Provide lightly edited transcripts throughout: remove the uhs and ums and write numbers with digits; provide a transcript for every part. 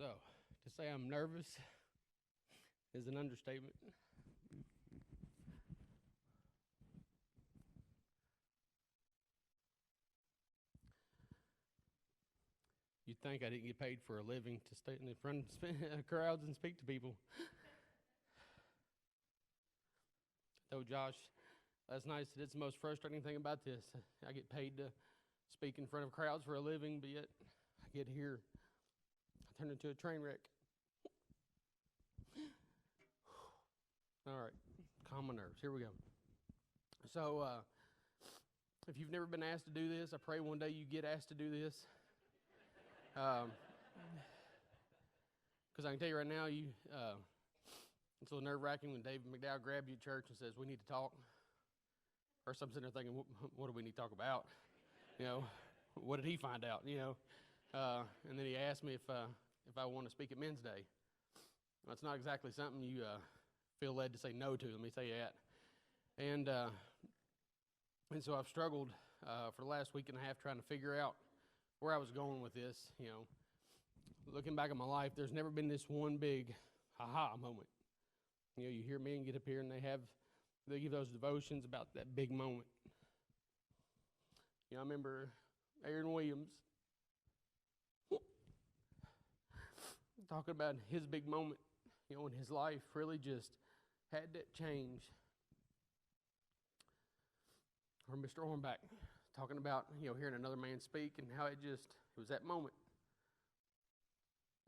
So, to say I'm nervous is an understatement. You'd think I didn't get paid for a living to stand in front of crowds and speak to people. I told Josh last night that it's the most frustrating thing about this. I get paid to speak in front of crowds for a living, but yet I get here, I turn into a train wreck. All right, calm my nerves. Here we go. So, if you've never been asked to do this, I pray one day you get asked to do this. Because I can tell you right now, it's a little nerve-wracking when David McDowell grabs you at church and says, "We need to talk." First, I'm sitting there thinking, what do we need to talk about? You know, what did he find out? You know, and then he asked me if I want to speak at Men's Day. Well, it's not exactly something you feel led to say no to. Let me say that. And so I've struggled for the last week and a half trying to figure out where I was going with this. You know, looking back at my life, there's never been this one big aha moment. You know, you hear men get up here and they give those devotions about that big moment. You know, I remember Aaron Williams talking about his big moment, you know, when his life really just had that change. Or Mr. Ornback talking about, you know, hearing another man speak and how it was that moment.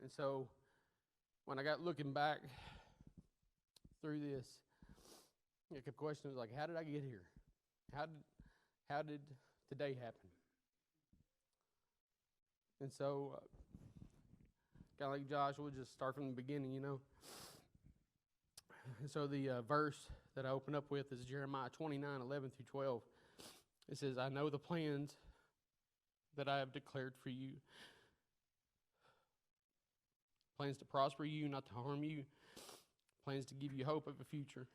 And so when I got looking back through this, I kept questioning like, how did I get here? How did today happen? And so, kind of like Josh, we'll just start from the beginning, you know. And so the verse that I open up with is Jeremiah 29:11-12. It says, "I know the plans that I have declared for you. Plans to prosper you, not to harm you. Plans to give you hope of a future."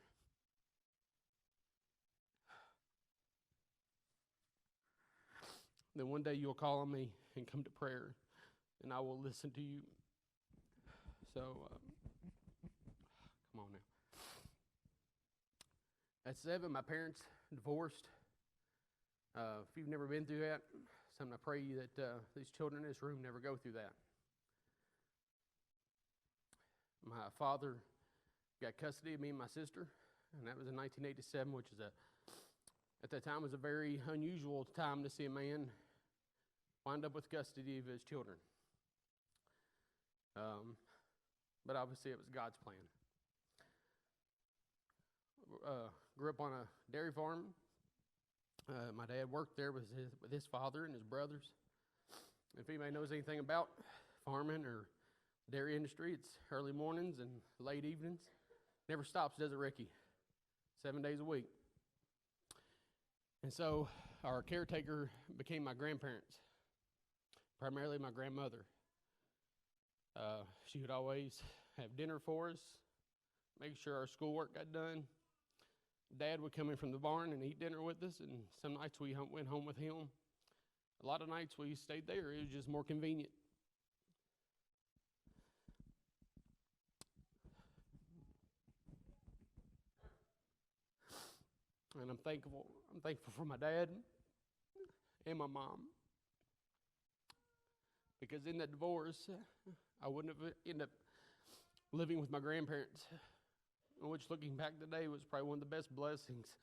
Then one day you'll call on me and come to prayer, and I will listen to you. So, come on now. At 7, my parents divorced. If you've never been through that, something I pray you that these children in this room never go through that. My father got custody of me and my sister, and that was in 1987, which is at that time was a very unusual time to see a man wind up with custody of his children. But obviously it was God's plan. Grew up on a dairy farm. My dad worked there with his father and his brothers. If anybody knows anything about farming or dairy industry, it's early mornings and late evenings. Never stops, does it, Ricky? 7 days a week. And so our caretaker became my grandparents, primarily my grandmother. She would always have dinner for us, make sure our schoolwork got done. Dad would come in from the barn and eat dinner with us, and some nights we went home with him. A lot of nights we stayed there. It was just more convenient. And I'm thankful for my dad and my mom. Because in that divorce, I wouldn't have ended up living with my grandparents, which looking back today was probably one of the best blessings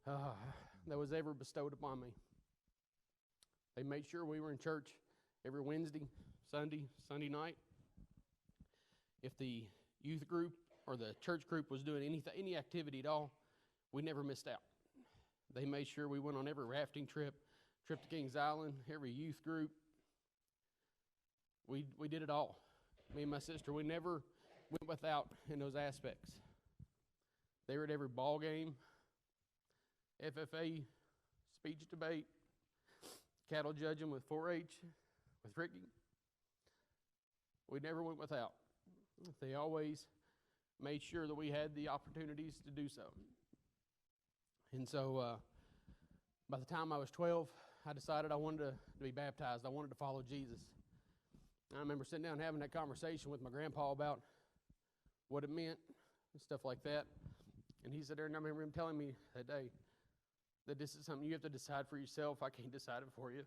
that was ever bestowed upon me. They made sure we were in church every Wednesday, Sunday night. If the youth group or the church group was doing any activity at all, we never missed out. They made sure we went on every rafting trip to Kings Island, every youth group. We did it all. Me and my sister, we never went without in those aspects. They were at every ball game, FFA, speech debate, cattle judging with 4-H, with Ricky. We never went without. They always made sure that we had the opportunities to do so. And so by the time I was 12, I decided I wanted to be baptized. I wanted to follow Jesus. I remember sitting down and having that conversation with my grandpa about what it meant and stuff like that. And he said there, and I remember him telling me that day that this is something you have to decide for yourself. I can't decide it for you.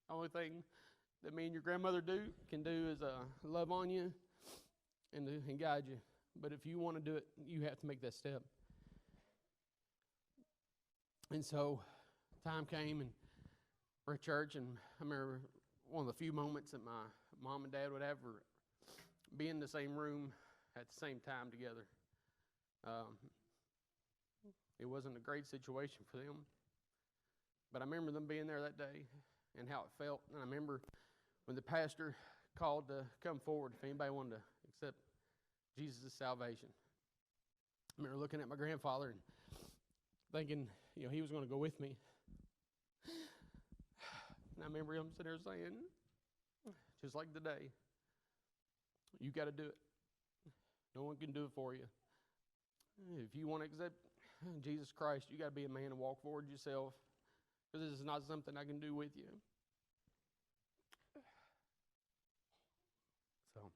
The only thing that me and your grandmother can do is love on you and guide you. But if you want to do it, you have to make that step. And so time came, and we're at church, and I remember one of the few moments that my mom and dad would ever be in the same room at the same time together. It wasn't a great situation for them, but I remember them being there that day and how it felt. And I remember when the pastor called to come forward if anybody wanted to accept Jesus' salvation. I remember looking at my grandfather and thinking, he was going to go with me. And I remember him sitting there saying, just like today, you got to do it. No one can do it for you. If you want to accept Jesus Christ, you got to be a man and walk forward yourself, because this is not something I can do with you. So,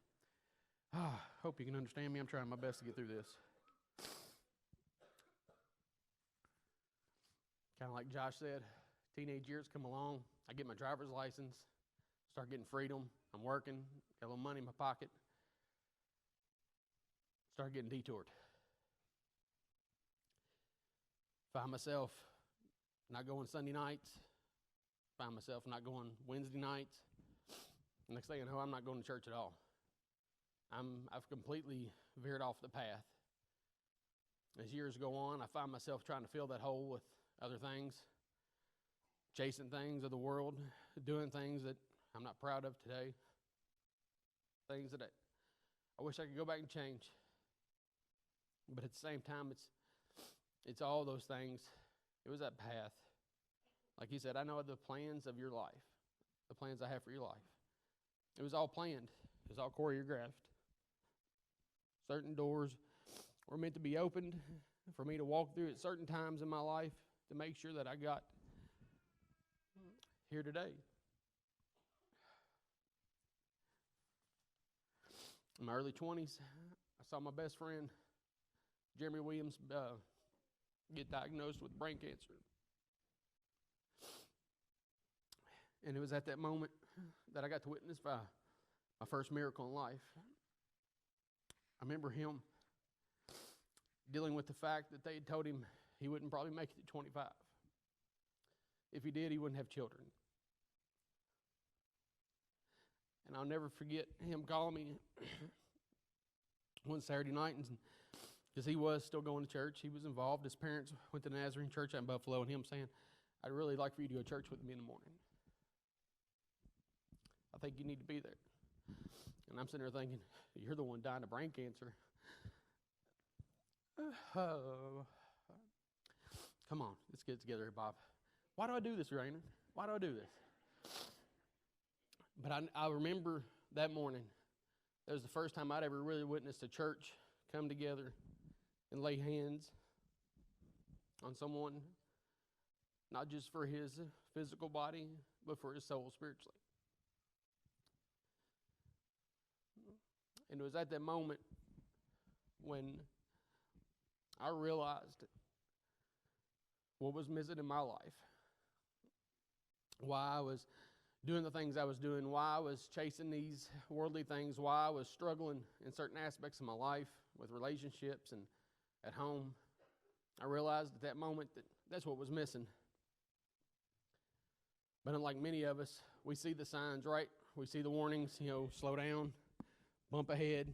hope you can understand me. I'm trying my best to get through this. Kind of like Josh said, teenage years come along. I get my driver's license, start getting freedom. I'm working, got a little money in my pocket. Start getting detoured. Find myself not going Sunday nights. Find myself not going Wednesday nights. Next thing I know, I'm not going to church at all. I've completely veered off the path. As years go on, I find myself trying to fill that hole with other things, chasing things of the world, doing things that I'm not proud of today, things that I wish I could go back and change. But at the same time, it's all those things. It was that path. Like he said, I know the plans of your life, the plans I have for your life. It was all planned. It was all choreographed. Certain doors were meant to be opened for me to walk through at certain times in my life to make sure that I got here today. In my early 20s, I saw my best friend, Jeremy Williams, get diagnosed with brain cancer. And it was at that moment that I got to witness my first miracle in life. I remember him dealing with the fact that they had told him he wouldn't probably make it to 25. If he did, he wouldn't have children. And I'll never forget him calling me one Saturday night, because he was still going to church. He was involved. His parents went to the Nazarene church out in Buffalo, and him saying, I'd really like for you to go to church with me in the morning. I think you need to be there. And I'm sitting there thinking, you're the one dying of brain cancer. Come on, let's get it together here, Bob. Why do I do this, Raina? Why do I do this? But I remember that morning, that was the first time I'd ever really witnessed a church come together and lay hands on someone, not just for his physical body, but for his soul spiritually. And it was at that moment when I realized what was missing in my life, why I was doing the things I was doing, why I was chasing these worldly things, why I was struggling in certain aspects of my life with relationships and at home. I realized at that moment that that's what was missing. But unlike many of us, we see the signs, right? We see the warnings, slow down, bump ahead.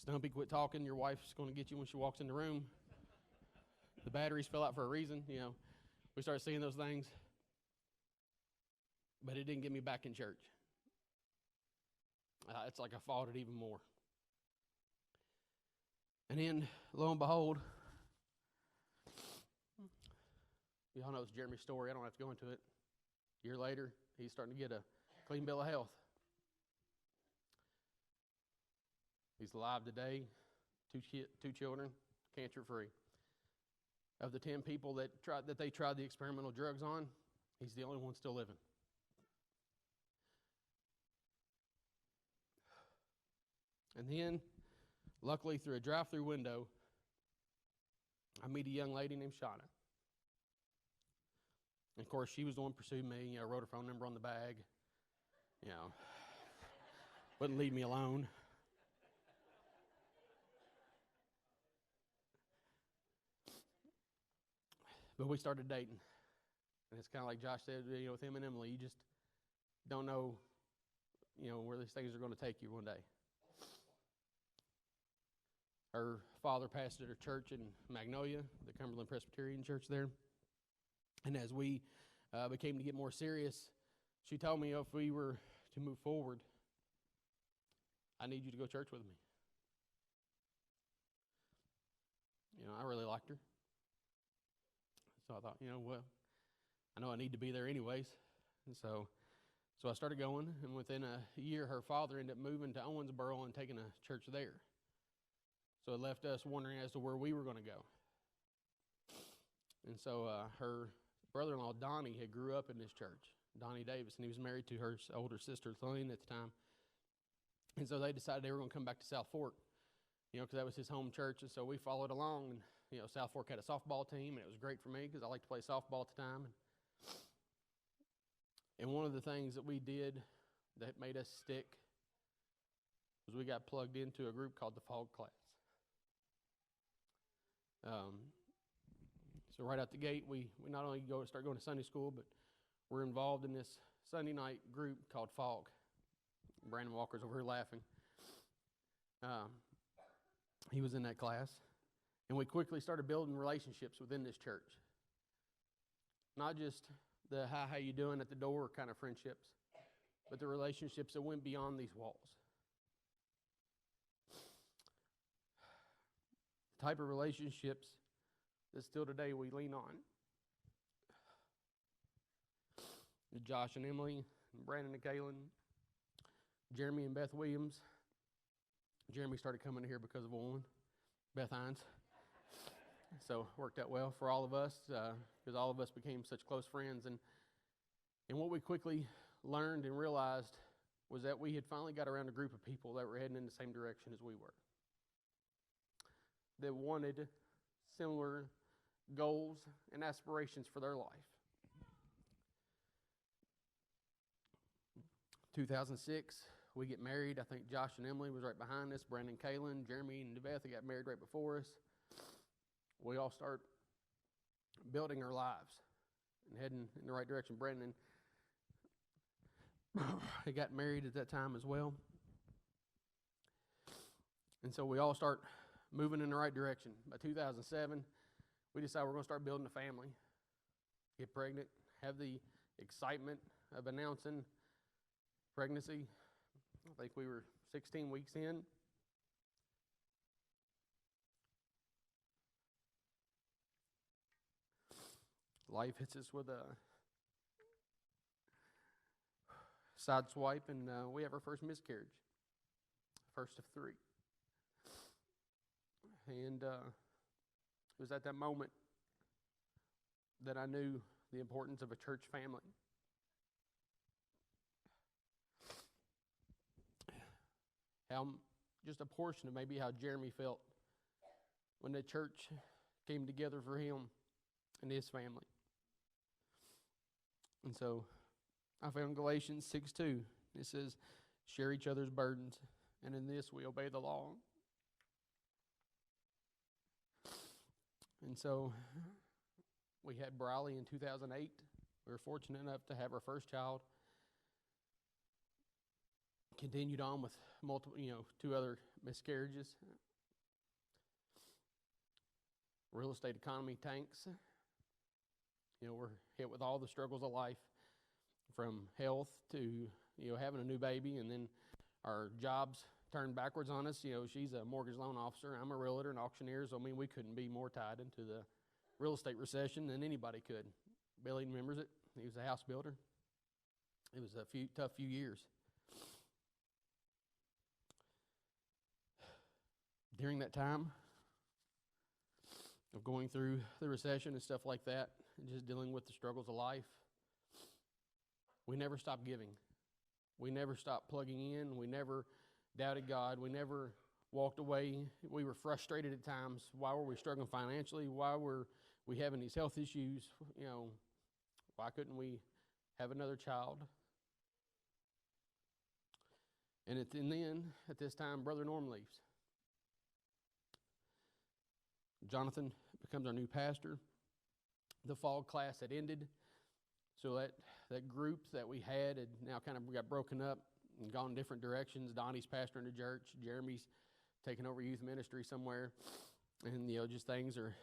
Stumpy, quit talking. Your wife's going to get you when she walks in the room. The batteries fell out for a reason. We started seeing those things. But it didn't get me back in church. It's like I fought it even more. And then, lo and behold, y'all know it's Jeremy's story. I don't have to go into it. A year later, he's starting to get a clean bill of health. He's alive today, two children, cancer-free. Of the 10 people that they tried the experimental drugs on, he's the only one still living. And then, luckily, through a drive-through window, I meet a young lady named Shauna. And of course, she was the one who pursued me. Wrote her phone number on the bag. Wouldn't leave me alone. But we started dating. And it's kind of like Josh said, with him and Emily, you just don't know, where these things are going to take you one day. Her father pastored a church in Magnolia, the Cumberland Presbyterian Church there. And as we became to get more serious, she told me if we were to move forward, I need you to go to church with me. I really liked her. So I thought, I know I need to be there anyways. And so I started going, and within a year, her father ended up moving to Owensboro and taking a church there. So it left us wondering as to where we were going to go. And so her brother-in-law, Donnie, had grew up in this church, Donnie Davis, and he was married to her older sister, Lane, at the time. And so they decided they were going to come back to South Fork, because that was his home church. And so we followed along, and South Fork had a softball team, and it was great for me because I liked to play softball at the time. And one of the things that we did that made us stick was we got plugged into a group called the Fog Class. So right out the gate, we not only start going to Sunday school, but we're involved in this Sunday night group called Fog. Brandon Walker's over here laughing. He was in that class. And we quickly started building relationships within this church. Not just the hi, how you doing at the door kind of friendships, but the relationships that went beyond these walls. The type of relationships that still today we lean on. Josh and Emily, and Brandon and Kaylin, Jeremy and Beth Williams. Jeremy started coming here because of a woman, Beth Hines. So it worked out well for all of us because all of us became such close friends. And what we quickly learned and realized was that we had finally got around a group of people that were heading in the same direction as we were, that wanted similar goals and aspirations for their life. 2006, we get married. I think Josh and Emily was right behind us. Brandon, Kaylin, Jeremy, and Beth got married right before us. We all start building our lives and heading in the right direction. Brandon he got married at that time as well. And so we all start moving in the right direction. By 2007, we decide we're going to start building a family, get pregnant, have the excitement of announcing pregnancy. I think we were 16 weeks in. Life hits us with a side swipe, and we have our first miscarriage, first of 3. And it was at that moment that I knew the importance of a church family. How just a portion of maybe how Jeremy felt when the church came together for him and his family. And so I found Galatians 6:2. It says, share each other's burdens, and in this we obey the law. And so we had Briley in 2008. We were fortunate enough to have our first child. Continued on with multiple, 2 other miscarriages. Real estate economy tanks. We're hit with all the struggles of life, from health to, having a new baby, and then our jobs turned backwards on us. She's a mortgage loan officer. I'm a realtor and auctioneer, so we couldn't be more tied into the real estate recession than anybody could. Billy remembers it. He was a house builder. It was a tough few years. During that time of going through the recession and stuff like that, and just dealing with the struggles of life, we never stopped giving. We never stopped plugging in. We never doubted God. We never walked away. We were frustrated at times. Why were we struggling financially? Why were we having these health issues? Why couldn't we have another child? And then, at this time, Brother Norm leaves. Jonathan becomes our new pastor. The fall class had ended, so that group that we had now kind of got broken up and gone different directions. Donnie's pastoring the church. Jeremy's taking over youth ministry somewhere. And, just things are,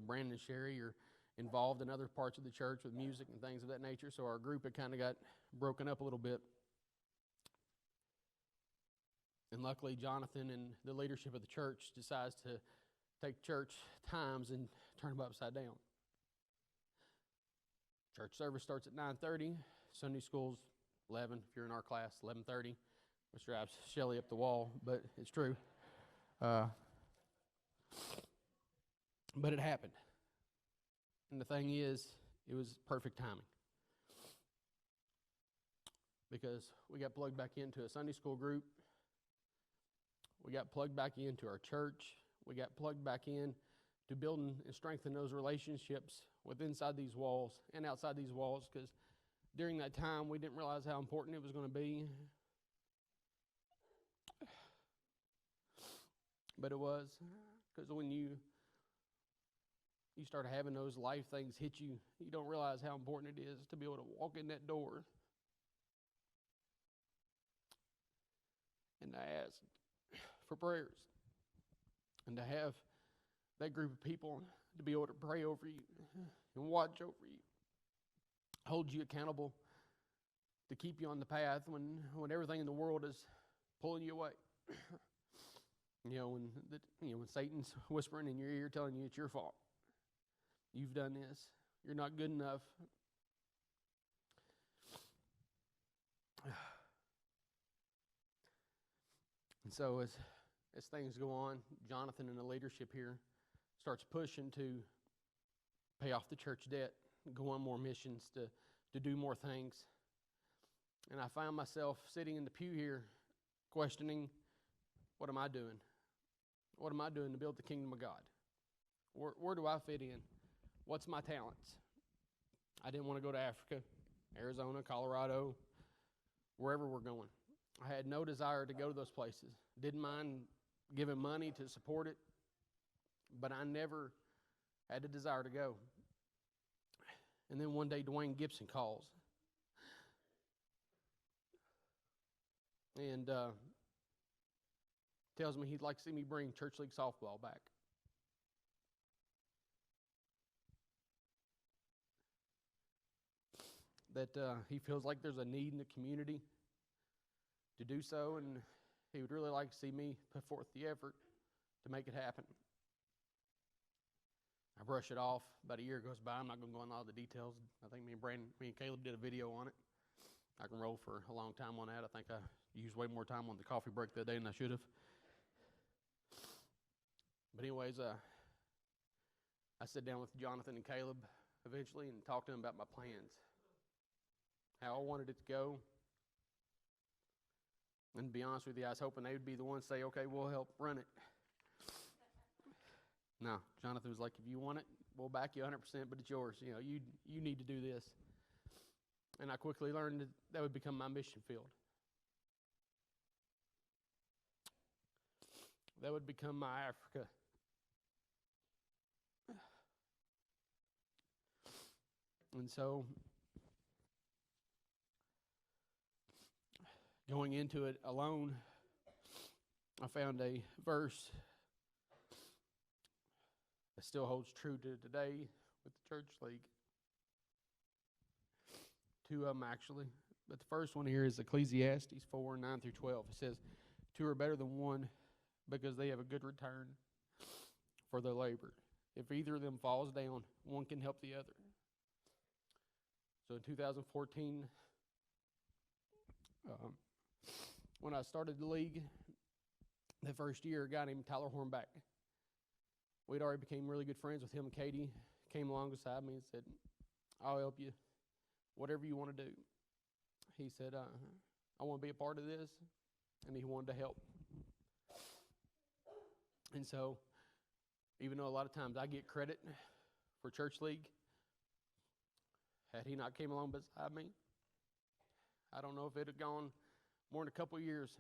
Brandon and Sherry are involved in other parts of the church with music and things of that nature. So our group had kind of got broken up a little bit. And luckily, Jonathan and the leadership of the church decides to take church times and turn them upside down. Church service starts at 9:30. Sunday school's 11. If you're in our class, 11:30, which drives Shelly up the wall, but it's true. But it happened. And the thing is, it was perfect timing. Because we got plugged back into a Sunday school group. We got plugged back into our church. We got plugged back in to building and strengthen those relationships with inside these walls and outside these walls, because during that time we didn't realize how important it was going to be. But it was, because when you start having those life things hit you, you don't realize how important it is to be able to walk in that door and to ask for prayers and to have that group of people to be able to pray over you and watch over you, hold you accountable, to keep you on the path when everything in the world is pulling you away. When Satan's whispering in your ear telling you it's your fault. You've done this. You're not good enough. And so as things go on, Jonathan and the leadership here starts pushing to pay off the church debt, go on more missions, to do more things. And I find myself sitting in the pew here questioning, what am I doing? What am I doing to build the kingdom of God? Where do I fit in? What's my talents? I didn't want to go to Africa, Arizona, Colorado, wherever we're going. I had no desire to go to those places. Didn't mind giving money to support it, but I never had a desire to go. And then one day Dwayne Gibson calls. And tells me he'd like to see me bring church league softball back. That he feels like there's a need in the community to do so, and he would really like to see me put forth the effort to make it happen. I brush it off. About a year goes by. I'm not going to go into all the details. I think me and Caleb did a video on it. I can roll for a long time on that. I think I used way more time on the coffee break that day than I should have. But anyways, I sat down with Jonathan and Caleb eventually and talked to them about my plans, how I wanted it to go. And to be honest with you, I was hoping they would be the ones to say, okay, we'll help run it. No, Jonathan was like, if you want it, we'll back you 100%, but it's yours. You need to do this. And I quickly learned that would become my mission field. That would become my Africa. And so, going into it alone, I found a verse that still holds true to today with the church league. Two of them, actually. But the first one here is Ecclesiastes 4, 9 through 12. It says, 2 are better than one because they have a good return for their labor. If either of them falls down, one can help the other. So in 2014, when I started the league, the first year, a guy named Tyler Hornback, we'd already became really good friends with him, and Katie came along beside me and said, I'll help you, whatever you want to do. He said, I want to be a part of this, and he wanted to help. And so, even though a lot of times I get credit for church league, had he not came along beside me, I don't know if it had gone more than a couple of years,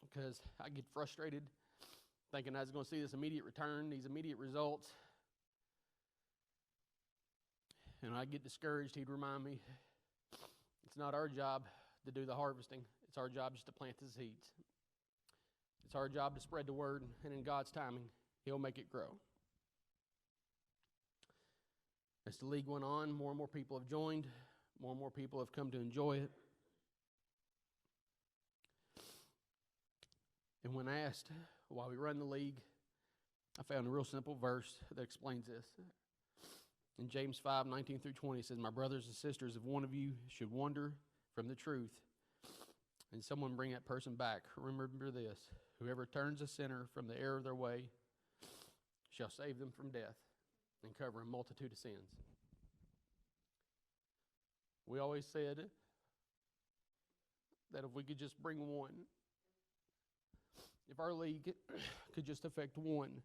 because I get frustrated thinking I was going to see this immediate return, these immediate results. And I get discouraged, he'd remind me, it's not our job to do the harvesting. It's our job just to plant the seeds. It's our job to spread the word, and in God's timing, He'll make it grow. As the league went on, more and more people have joined. More and more people have come to enjoy it. And when asked why we run the league, I found a real simple verse that explains this. In James 5:19-20, it says, "My brothers and sisters, if one of you should wander from the truth, and someone bring that person back, remember this: whoever turns a sinner from the error of their way shall save them from death and cover a multitude of sins." We always said that if we could just bring one, if our league could just affect one,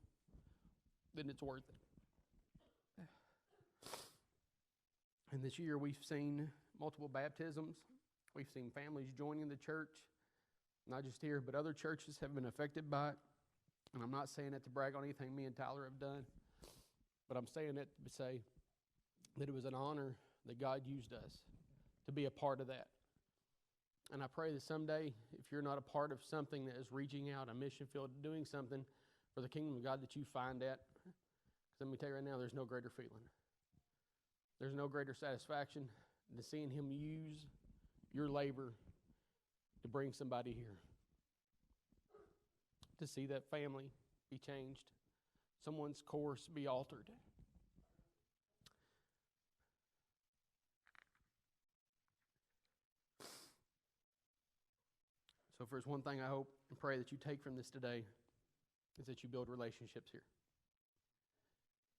then it's worth it. And this year we've seen multiple baptisms. We've seen families joining the church, not just here, but other churches have been affected by it. And I'm not saying that to brag on anything me and Tyler have done, but I'm saying that to say that it was an honor that God used us to be a part of that. And I pray that someday, if you're not a part of something that is reaching out, a mission field, doing something for the kingdom of God, that you find that. Because let me tell you right now, there's no greater feeling. There's no greater satisfaction than seeing Him use your labor to bring somebody here. To see that family be changed, someone's course be altered. So if there's one thing I hope and pray that you take from this today, is that you build relationships here.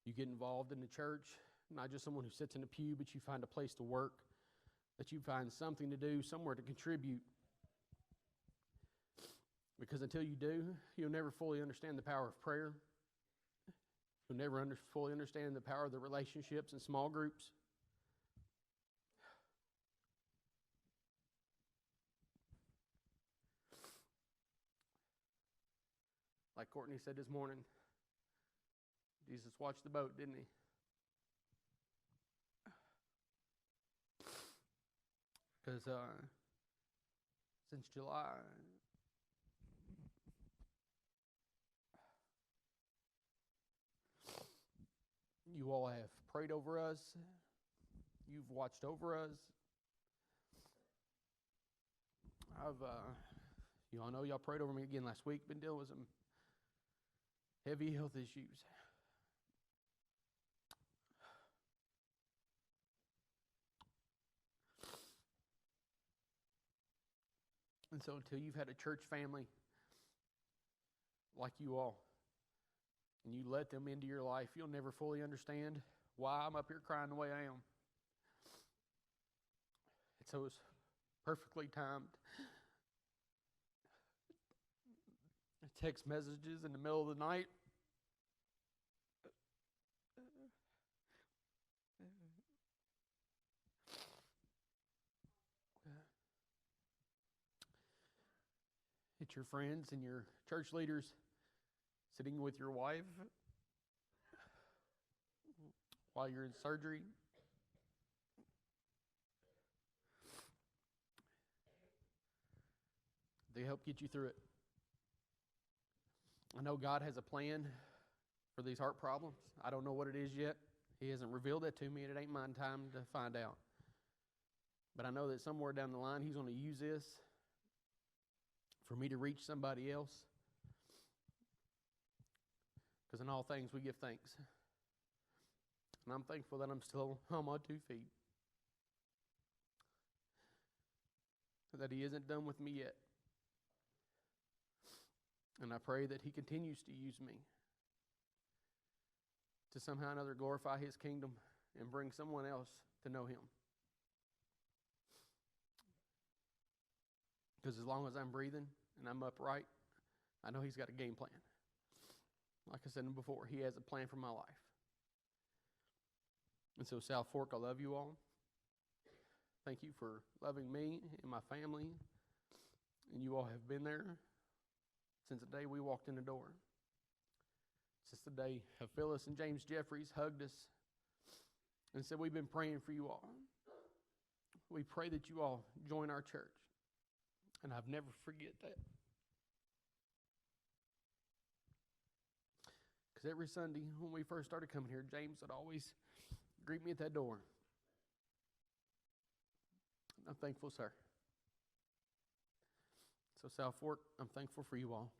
You get involved in the church, not just someone who sits in a pew, but you find a place to work, that you find something to do, somewhere to contribute. Because until you do, you'll never fully understand the power of prayer. You'll never fully understand the power of the relationships in small groups. Like Courtney said this morning, Jesus watched the boat, didn't He? Because since July, you all have prayed over us. You've watched over us. You all know y'all prayed over me again last week. Been dealing with some heavy health issues. And so until you've had a church family like you all, and you let them into your life, you'll never fully understand why I'm up here crying the way I am. And so it's perfectly timed. Text messages in the middle of the night. It's your friends and your church leaders sitting with your wife while you're in surgery. They help get you through it. I know God has a plan for these heart problems. I don't know what it is yet. He hasn't revealed that to me, and it ain't my time to find out. But I know that somewhere down the line, He's going to use this for me to reach somebody else. Because in all things, we give thanks. And I'm thankful that I'm still on my 2 feet. That He isn't done with me yet. And I pray that He continues to use me to somehow or another glorify His kingdom and bring someone else to know Him. Because as long as I'm breathing and I'm upright I know He's got a game plan. Like I said before, He has a plan for my life. And so, South Fork, I love you all. Thank you for loving me and my family. And you all have been there since the day we walked in the door. Since the day Phyllis and James Jeffries hugged us and said, we've been praying for you all. We pray that you all join our church. And I've never forget that. Because every Sunday when we first started coming here, James would always greet me at that door. I'm thankful, sir. So, South Fork, I'm thankful for you all.